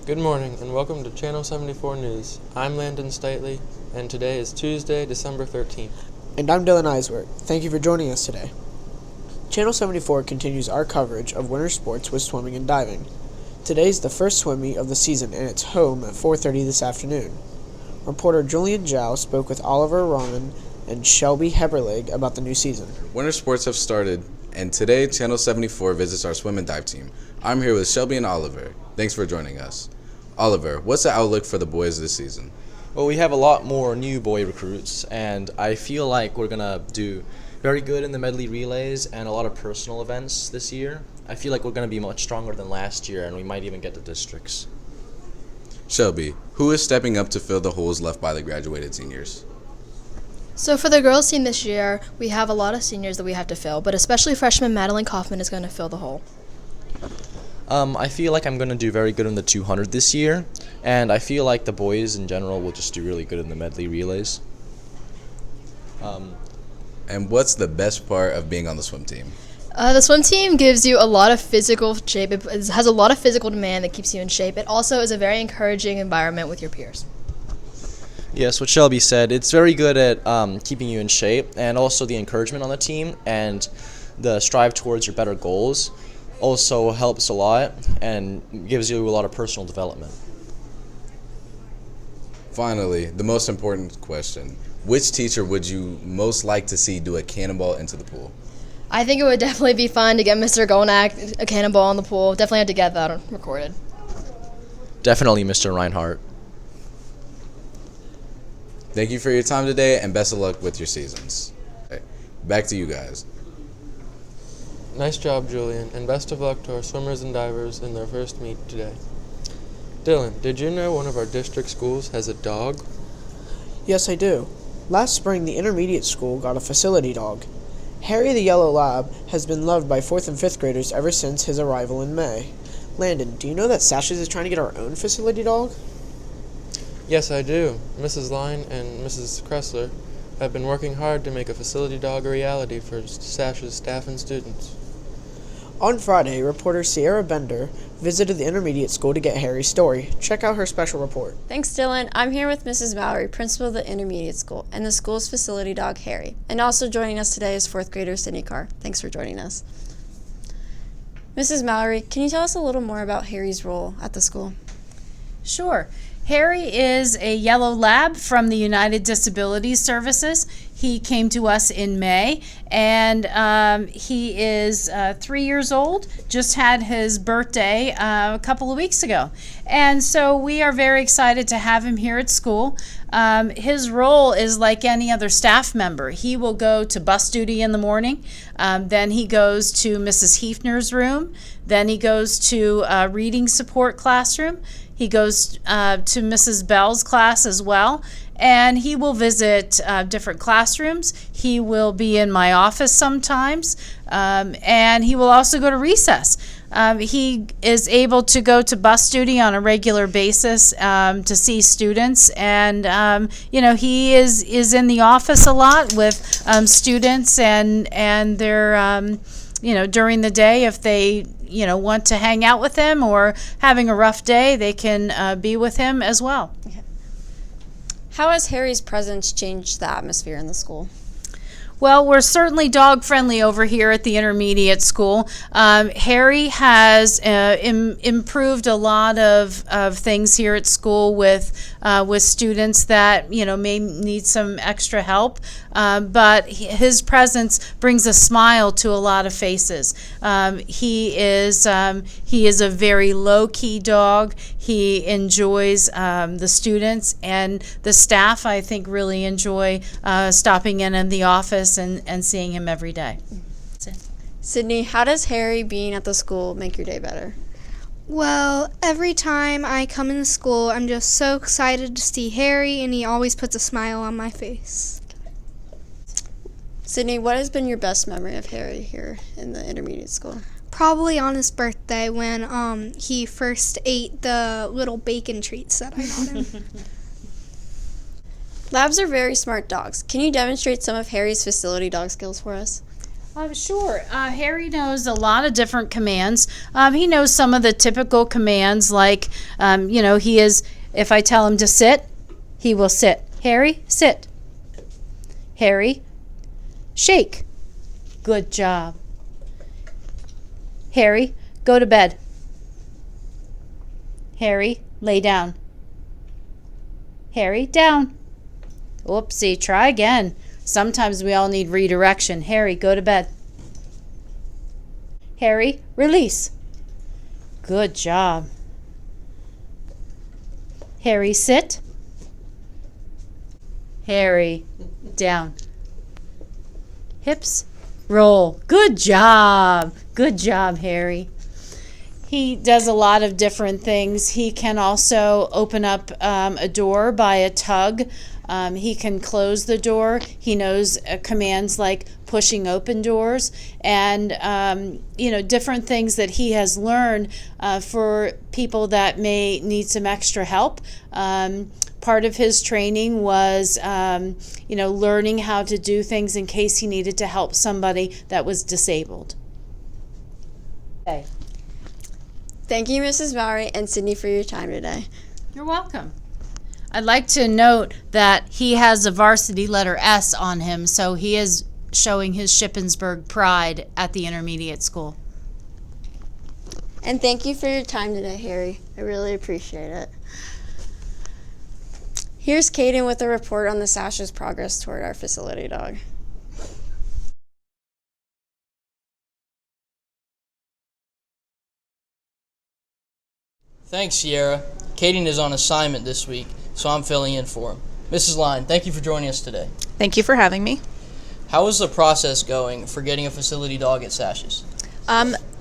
Good morning and welcome to Channel 74 News. I'm Landon Stitley and today is Tuesday, December 13th. And I'm Dylan Eiswert. Thank you for joining us today. Channel 74 continues our coverage of winter sports with swimming and diving. Today's the first swim meet of the season and it's home at 4:30 this afternoon. Reporter Julian Zhao spoke with Oliver Rahman and Shelby Heberleg about the new season. Winter sports have started, and today Channel 74 visits our swim and dive team. I'm here with Shelby and Oliver. Thanks for joining us. Oliver, what's the outlook for the boys this season? Well, we have a lot more new boy recruits, and I feel like we're going to do very good in the medley relays and a lot of personal events this year. I feel like we're going to be much stronger than last year, and we might even get to districts. Shelby, who is stepping up to fill the holes left by the graduated seniors? So for the girls team this year, we have a lot of seniors that we have to fill, but especially freshman Madeline Kaufman is going to fill the hole. I feel like I'm going to do very good in the 200 this year, and I feel like the boys in general will just do really good in the medley relays. And what's the best part of being on the swim team? The swim team gives you a lot of physical shape. It has a lot of physical demand that keeps you in shape. It also is a very encouraging environment with your peers. Yes, what Shelby said, it's very good at keeping you in shape, and also the encouragement on the team and the strive towards your better goals also helps a lot and gives you a lot of personal development. Finally, the most important question. Which teacher would you most like to see do a cannonball into the pool? I think it would definitely be fun to get Mr. Gonak a cannonball in the pool. Definitely have to get that recorded. Definitely Mr. Reinhardt. Thank you for your time today and best of luck with your seasons. Okay, back to you guys. Nice job, Julian, and best of luck to our swimmers and divers in their first meet today. Dylan, did you know one of our district schools has a dog? Yes, I do. Last spring, the intermediate school got a facility dog. Harry the Yellow Lab has been loved by 4th and 5th graders ever since his arrival in May. Landon, do you know that Sashes is trying to get our own facility dog? Yes, I do. Mrs. Line and Mrs. Kressler have been working hard to make a facility dog a reality for Sash's staff and students. On Friday, reporter Sierra Bender visited the intermediate school to get Harry's story. Check out her special report. Thanks, Dylan. I'm here with Mrs. Mallory, principal of the intermediate school, and the school's facility dog, Harry. And also joining us today is 4th grader Sydney Carr. Thanks for joining us. Mrs. Mallory, can you tell us a little more about Harry's role at the school? Sure. Harry is a yellow lab from the United Disability Services. He came to us in May, and he is 3 years old, just had his birthday a couple of weeks ago. And so we are very excited to have him here at school. His role is like any other staff member. He will go to bus duty in the morning, then he goes to Mrs. Hefner's room, then he goes to reading support classroom. He goes to Mrs. Bell's class as well, and he will visit different classrooms. He will be in my office sometimes, and he will also go to recess. He is able to go to bus duty on a regular basis to see students, and he is in the office a lot with students, and they're during the day if they want to hang out with him or having a rough day, they can be with him as well. Okay. How has Harry's presence changed the atmosphere in the school? Well, we're certainly dog friendly over here at the intermediate school. Harry has improved a lot of things here at school with students that may need some extra help. But his presence brings a smile to a lot of faces. He is a very low key dog. He enjoys the students, and the staff I think really enjoy stopping in the office and seeing him every day. Sydney, how does Harry being at the school make your day better? Well, every time I come into school, I'm just so excited to see Harry, and he always puts a smile on my face. Sydney, what has been your best memory of Harry here in the intermediate school? Probably on his birthday when he first ate the little bacon treats that I got him. Labs are very smart dogs. Can you demonstrate some of Harry's facility dog skills for us? Sure. Harry knows a lot of different commands. He knows some of the typical commands, like, he is, if I tell him to sit, he will sit. Harry, sit. Harry, shake. Good job. Harry, go to bed. Harry, lay down. Harry, down. Oopsie, try again. Sometimes we all need redirection. Harry, go to bed. Harry, release. Good job. Harry, sit. Harry, down. Hips, roll. Good job. Good job, Harry. He does a lot of different things. He can also open up a door by a tug. He can close the door. He knows commands like pushing open doors and, different things that he has learned for people that may need some extra help. Part of his training was, learning how to do things in case he needed to help somebody that was disabled. Okay. Thank you, Mrs. Mallory and Sydney, for your time today. You're welcome. I'd like to note that he has a varsity letter S on him, so he is showing his Shippensburg pride at the intermediate school. And thank you for your time today, Harry. I really appreciate it. Here's Caden with a report on the Sash's progress toward our facility dog. Thanks, Sierra. Caden is on assignment this week, so I'm filling in for him. Mrs. Line, thank you for joining us today. Thank you for having me. How is the process going for getting a facility dog at Sash's?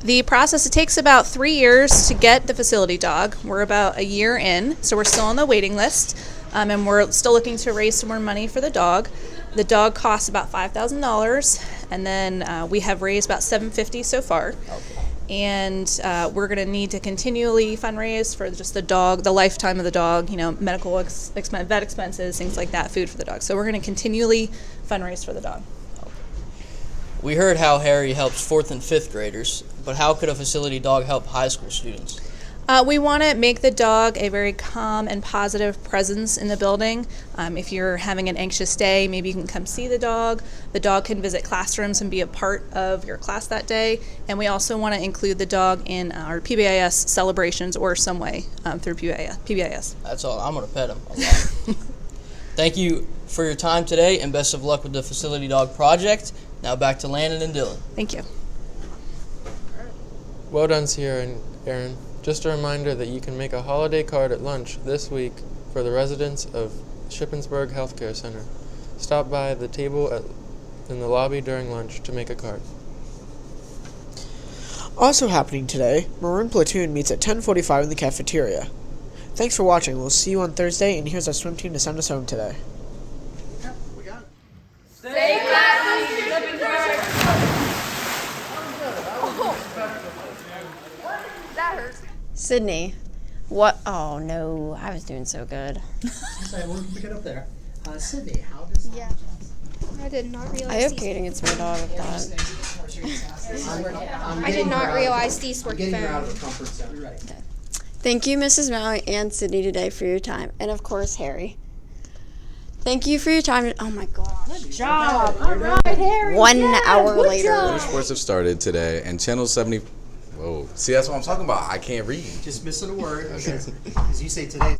The process, it takes about 3 years to get the facility dog. We're about a year in, so we're still on the waiting list, and we're still looking to raise some more money for the dog. The dog costs about $5,000, and then we have raised about $750 so far. Okay. And we're going to need to continually fundraise for just the dog, the lifetime of the dog, medical vet expenses, things like that, food for the dog. So we're going to continually fundraise for the dog. We heard how Harry helps 4th and 5th graders, but how could a facility dog help high school students? We want to make the dog a very calm and positive presence in the building. If you're having an anxious day, maybe you can come see the dog. The dog can visit classrooms and be a part of your class that day. And we also want to include the dog in our PBIS celebrations or some way through PBIS. That's all. I'm going to pet him a lot. Thank you for your time today, and best of luck with the facility dog project. Now back to Landon and Dylan. Thank you. Well done, Sierra and Aaron. Just a reminder that you can make a holiday card at lunch this week for the residents of Shippensburg Healthcare Center. Stop by the table in the lobby during lunch to make a card. Also happening today, Maroon Platoon meets at 10:45 in the cafeteria. Thanks for watching. We'll see you on Thursday, and here's our swim team to send us home today. Stay classy, That hurts. Sydney, what? Oh no, I was doing so good. Sorry, we'll pick it up there. Sydney, how does Yeah. I did not realize. I hope Caden gets my dog with that. I did not realize these were getting her out of found. the comfort zone? Right. Thank you, Mrs. Mallory and Sydney, today for your time, and of course, Harry. Thank you for your time. Oh my gosh. Good job. All right, Harry. 1 Yeah, hour good later. job. Winter sports have started today, and Channel 70. Whoa. See, that's what I'm talking about. I can't read. Just missing a word. As you say today.